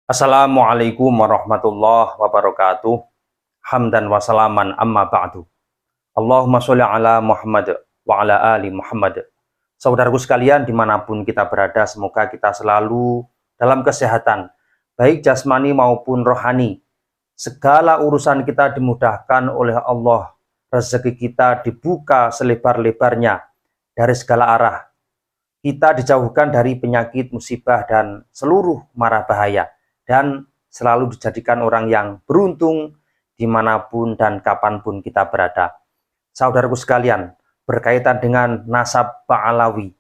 Assalamualaikum warahmatullahi wabarakatuh. Hamdan wa salaman amma ba'du. Allahumma sholli ala Muhammad wa ala ali Muhammad. Saudaraku sekalian, dimanapun kita berada, semoga kita selalu dalam kesehatan, baik jasmani maupun rohani. Segala urusan kita dimudahkan oleh Allah. Rezeki kita dibuka selebar-lebarnya dari segala arah. Kita dijauhkan dari penyakit, musibah, dan seluruh mara bahaya. Dan selalu dijadikan orang yang beruntung dimanapun dan kapanpun kita berada. Saudaraku sekalian, berkaitan dengan nasab Ba'alawi,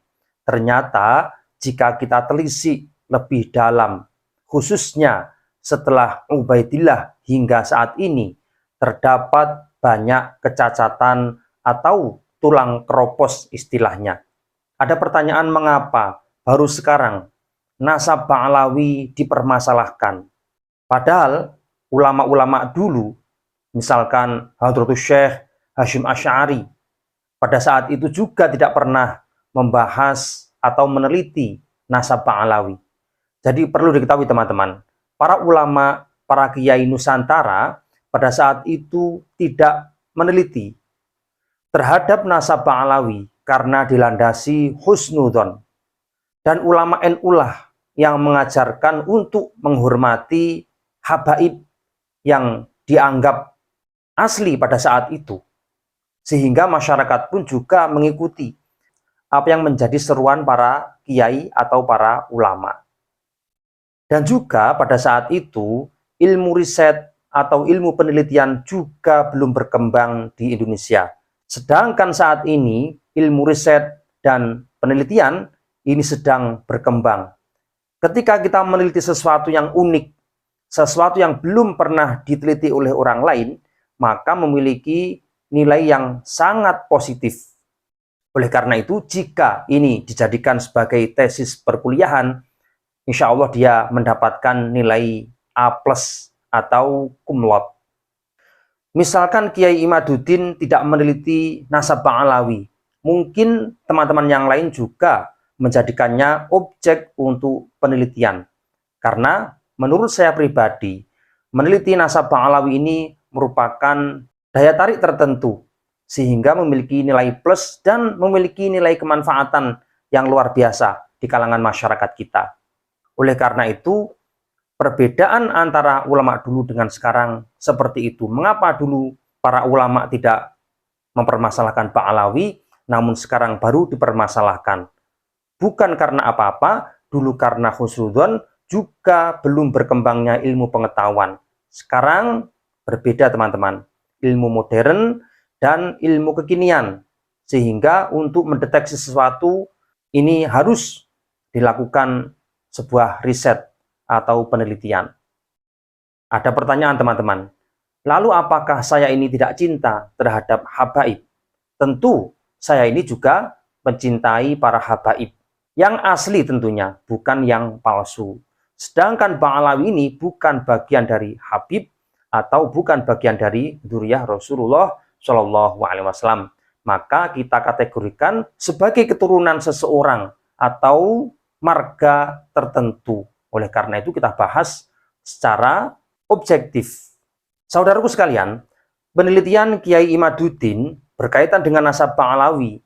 ternyata jika kita telisik lebih dalam, khususnya setelah Ubaidillah hingga saat ini, terdapat banyak kecacatan atau tulang keropos istilahnya. Ada pertanyaan, mengapa baru sekarang nasab Ba'alawi dipermasalahkan? Padahal ulama-ulama dulu, misalkan Hadratus Syekh Hasyim Asy'ari, pada saat itu juga tidak pernah membahas atau meneliti nasab Ba'alawi. Jadi perlu diketahui teman-teman, para ulama, para kiai Nusantara pada saat itu tidak meneliti terhadap nasab Ba'alawi karena dilandasi husnudzon. Dan ulama NU lah yang mengajarkan untuk menghormati habaib yang dianggap asli pada saat itu. Sehingga masyarakat pun juga mengikuti apa yang menjadi seruan para kiai atau para ulama. Dan juga pada saat itu ilmu riset atau ilmu penelitian juga belum berkembang di Indonesia. Sedangkan saat ini ilmu riset dan penelitian ini sedang berkembang. Ketika kita meneliti sesuatu yang unik, sesuatu yang belum pernah diteliti oleh orang lain, maka memiliki nilai yang sangat positif. Oleh karena itu, jika ini dijadikan sebagai tesis perkuliahan, insya Allah dia mendapatkan nilai A+ atau cum laude. Misalkan Kiai Imaduddin tidak meneliti nasab Ba'alawi, mungkin teman-teman yang lain juga menjadikannya objek untuk penelitian. Karena menurut saya pribadi, meneliti nasab Ba'alawi ini merupakan daya tarik tertentu, sehingga memiliki nilai plus dan memiliki nilai kemanfaatan yang luar biasa di kalangan masyarakat kita. Oleh karena itu, perbedaan antara ulama dulu dengan sekarang seperti itu. Mengapa dulu para ulama tidak mempermasalahkan Ba'alawi, namun sekarang baru dipermasalahkan? Bukan karena apa-apa, dulu karena husnudzon, juga belum berkembangnya ilmu pengetahuan. Sekarang berbeda teman-teman, ilmu modern dan ilmu kekinian. Sehingga untuk mendeteksi sesuatu, ini harus dilakukan sebuah riset atau penelitian. Ada pertanyaan teman-teman, lalu apakah saya ini tidak cinta terhadap habaib? Tentu saya ini juga mencintai para habaib yang asli tentunya, bukan yang palsu. Sedangkan Ba'alawi ini bukan bagian dari habib atau bukan bagian dari dzurriyyah Rasulullah Shallallahu Alaihi Wasallam. Maka kita kategorikan sebagai keturunan seseorang atau marga tertentu. Oleh karena itu kita bahas secara objektif. Saudaraku sekalian, penelitian Kiai Imaduddin berkaitan dengan nasab Ba'alawi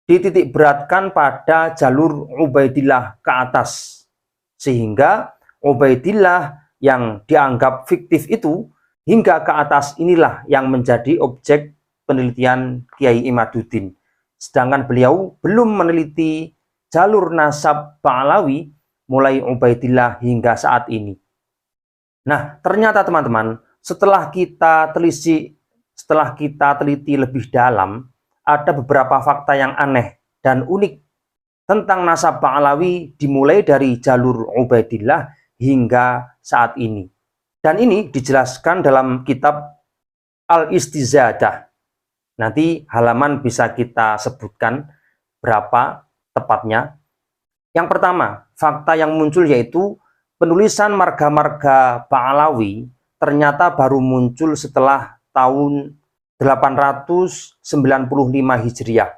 dititik beratkan pada jalur Ubaidillah ke atas. Sehingga Ubaidillah yang dianggap fiktif itu hingga ke atas inilah yang menjadi objek penelitian Kiai Imaduddin. Sedangkan beliau belum meneliti jalur nasab Ba'alawi mulai Ubaidillah hingga saat ini. Nah, ternyata teman-teman, setelah kita teliti lebih dalam, ada beberapa fakta yang aneh dan unik tentang nasab Ba'alawi dimulai dari jalur Ubaidillah hingga saat ini. Dan ini dijelaskan dalam kitab Al-Istizadah. Nanti halaman bisa kita sebutkan berapa tepatnya. Yang pertama, fakta yang muncul yaitu penulisan marga-marga Ba'alawi ternyata baru muncul setelah tahun 895 Hijriah.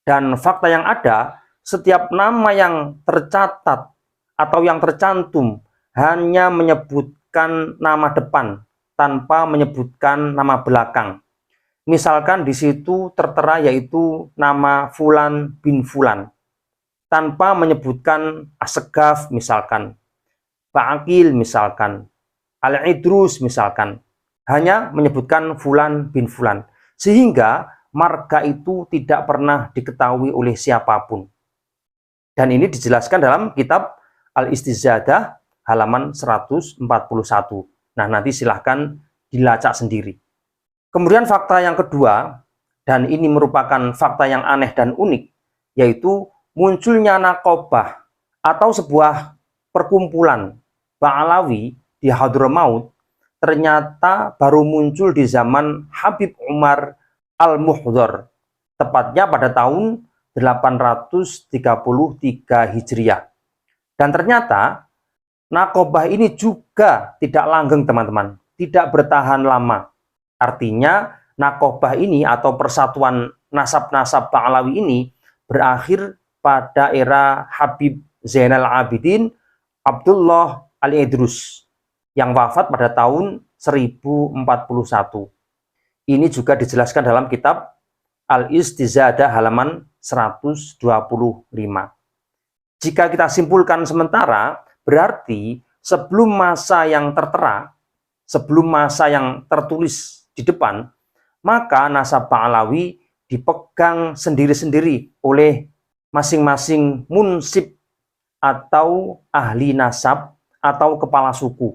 Dan fakta yang ada, setiap nama yang tercatat atau yang tercantum hanya menyebutkan nama depan tanpa menyebutkan nama belakang. Misalkan di situ tertera yaitu nama Fulan bin Fulan tanpa menyebutkan Asegaf misalkan, Pak Akil misalkan, Al-Idrus misalkan, hanya menyebutkan Fulan bin Fulan, sehingga marga itu tidak pernah diketahui oleh siapapun. Dan ini dijelaskan dalam kitab Al-Istizadah halaman 141. Nah, nanti silahkan dilacak sendiri. Kemudian fakta yang kedua, dan ini merupakan fakta yang aneh dan unik, yaitu munculnya Naqobah atau sebuah perkumpulan Ba'alawi di Hadramaut ternyata baru muncul di zaman Habib Umar Al-Muhdhar, tepatnya pada tahun 833 Hijriah. Dan ternyata Naqobah ini juga tidak langgeng teman-teman, tidak bertahan lama. Artinya Naqobah ini atau persatuan nasab-nasab Ba'alawi ini berakhir pada era Habib Zainal Abidin Abdullah Al-Idrus yang wafat pada tahun 1041. Ini juga dijelaskan dalam kitab Al-Istizadah halaman 125. Jika kita simpulkan sementara, berarti sebelum masa yang tertera, sebelum masa yang tertulis di depan, maka nasab Ba'alawi dipegang sendiri-sendiri oleh masing-masing munsib atau ahli nasab atau kepala suku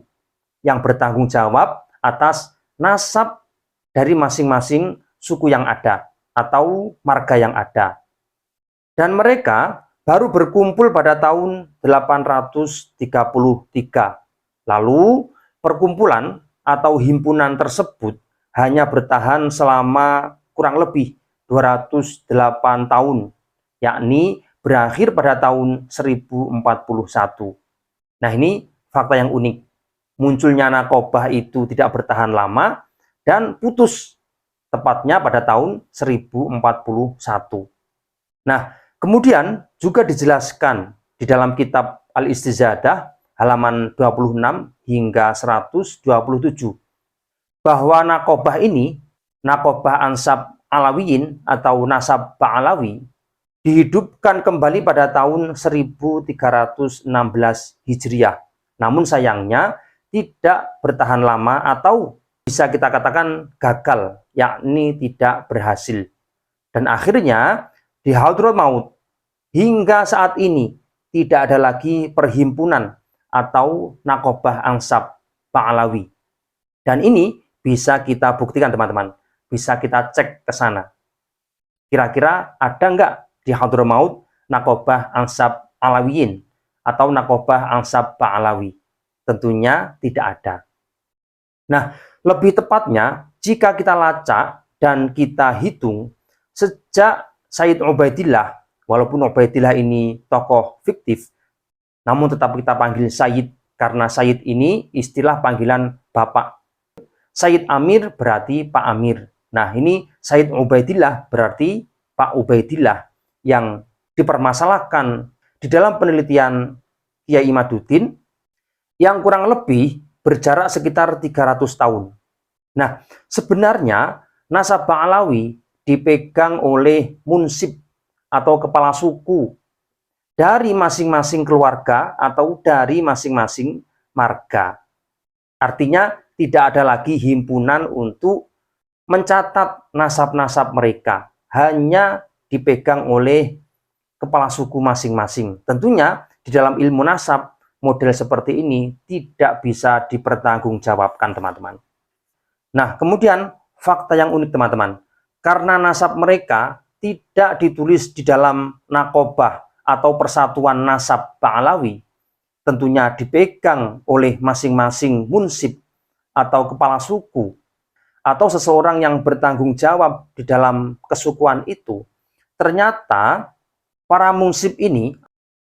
yang bertanggung jawab atas nasab dari masing-masing suku yang ada atau marga yang ada. Dan mereka baru berkumpul pada tahun 833. Lalu perkumpulan atau himpunan tersebut hanya bertahan selama kurang lebih 208 tahun, yakni berakhir pada tahun 1041. Nah, ini fakta yang unik. Munculnya Naqobah itu tidak bertahan lama dan putus tepatnya pada tahun 1041. Nah, kemudian juga dijelaskan di dalam kitab Al-Istizadah halaman 26 hingga 127 bahwa Naqobah ini, Naqobah Ansab Alawiyin atau nasab Ba'alawi, dihidupkan kembali pada tahun 1316 Hijriah. Namun sayangnya tidak bertahan lama atau bisa kita katakan gagal, yakni tidak berhasil. Dan akhirnya di Hadramaut hingga saat ini tidak ada lagi perhimpunan atau Naqobah Ansab Ba'alawi. Dan ini bisa kita buktikan teman-teman, bisa kita cek ke sana. Kira-kira ada nggak di Hadramaut Naqobah Ansab Alawiyin atau Naqobah Ansab Ba'alawi? Tentunya tidak ada. Nah, lebih tepatnya jika kita lacak dan kita hitung sejak Sayyid Ubaidillah, walaupun Ubaidillah ini tokoh fiktif, namun tetap kita panggil Sayyid karena Sayyid ini istilah panggilan bapak. Sayyid Amir berarti Pak Amir. Nah, ini Sayyid Ubaidillah berarti Pak Ubaidillah yang dipermasalahkan di dalam penelitian Kiai Imaduddin yang kurang lebih berjarak sekitar 300 tahun. Nah, sebenarnya nasab Ba'alawi dipegang oleh munsib atau kepala suku dari masing-masing keluarga atau dari masing-masing marga. Artinya tidak ada lagi himpunan untuk mencatat nasab-nasab mereka, hanya dipegang oleh kepala suku masing-masing. Tentunya di dalam ilmu nasab model seperti ini tidak bisa dipertanggungjawabkan teman-teman. Nah, kemudian fakta yang unik teman-teman, karena nasab mereka tidak ditulis di dalam Naqobah atau persatuan nasab Ba'alawi, tentunya dipegang oleh masing-masing munsib atau kepala suku atau seseorang yang bertanggung jawab di dalam kesukuan itu. Ternyata para munsib ini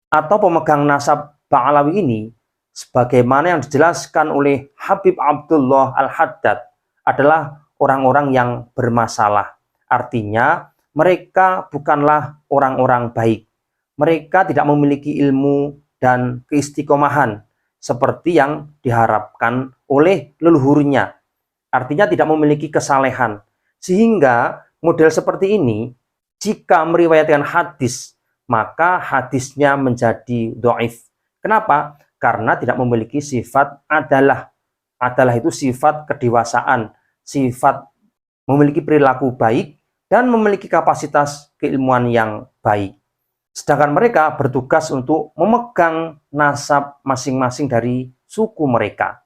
atau pemegang nasab Ba'alawi ini, sebagaimana yang dijelaskan oleh Habib Abdullah Al-Haddad, adalah orang-orang yang bermasalah. Artinya mereka bukanlah orang-orang baik. Mereka tidak memiliki ilmu dan keistiqomahan seperti yang diharapkan oleh leluhurnya. Artinya tidak memiliki kesalehan. Sehingga model seperti ini, jika meriwayatkan hadis, maka hadisnya menjadi dhaif. Kenapa? Karena tidak memiliki sifat adalah. Adalah itu sifat kedewasaan, sifat memiliki perilaku baik, dan memiliki kapasitas keilmuan yang baik. Sedangkan mereka bertugas untuk memegang nasab masing-masing dari suku mereka.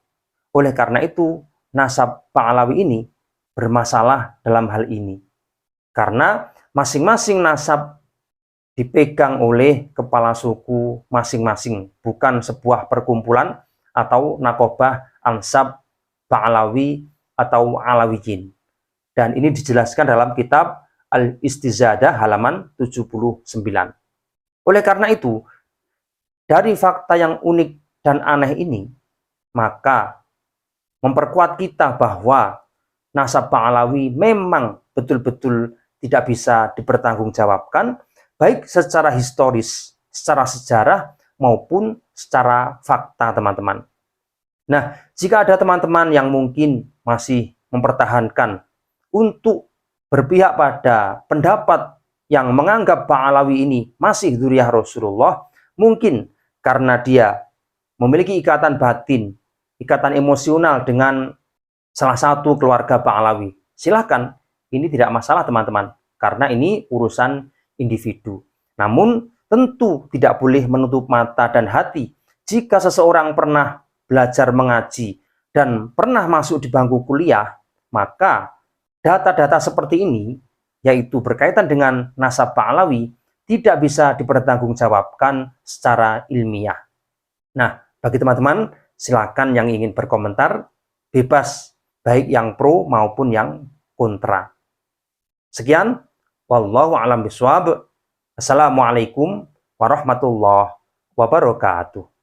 Oleh karena itu, nasab Ba'alawi ini bermasalah dalam hal ini. Karena masing-masing nasab dipegang oleh kepala suku masing-masing, bukan sebuah perkumpulan atau nakobah ansab Ba'alawi atau Alawiyin. Dan ini dijelaskan dalam kitab Al-Istizadah halaman 79. Oleh karena itu, dari fakta yang unik dan aneh ini, maka memperkuat kita bahwa nasab Ba'alawi memang betul-betul tidak bisa dipertanggungjawabkan, baik secara historis, secara sejarah, maupun secara fakta, teman-teman. Nah, jika ada teman-teman yang mungkin masih mempertahankan untuk berpihak pada pendapat yang menganggap Ba'alawi ini masih dzurriyyah Rasulullah, mungkin karena dia memiliki ikatan batin, ikatan emosional dengan salah satu keluarga Ba'alawi. Silahkan, ini tidak masalah teman-teman, karena ini urusan individu. Namun, tentu tidak boleh menutup mata dan hati jika seseorang pernah belajar mengaji dan pernah masuk di bangku kuliah, maka data-data seperti ini, yaitu berkaitan dengan nasab Ba'alawi, tidak bisa dipertanggungjawabkan secara ilmiah. Nah, bagi teman-teman, silakan yang ingin berkomentar, bebas, baik yang pro maupun yang kontra. Sekian, wallahu a'lam bishawab. Assalamualaikum warahmatullahi wabarakatuh.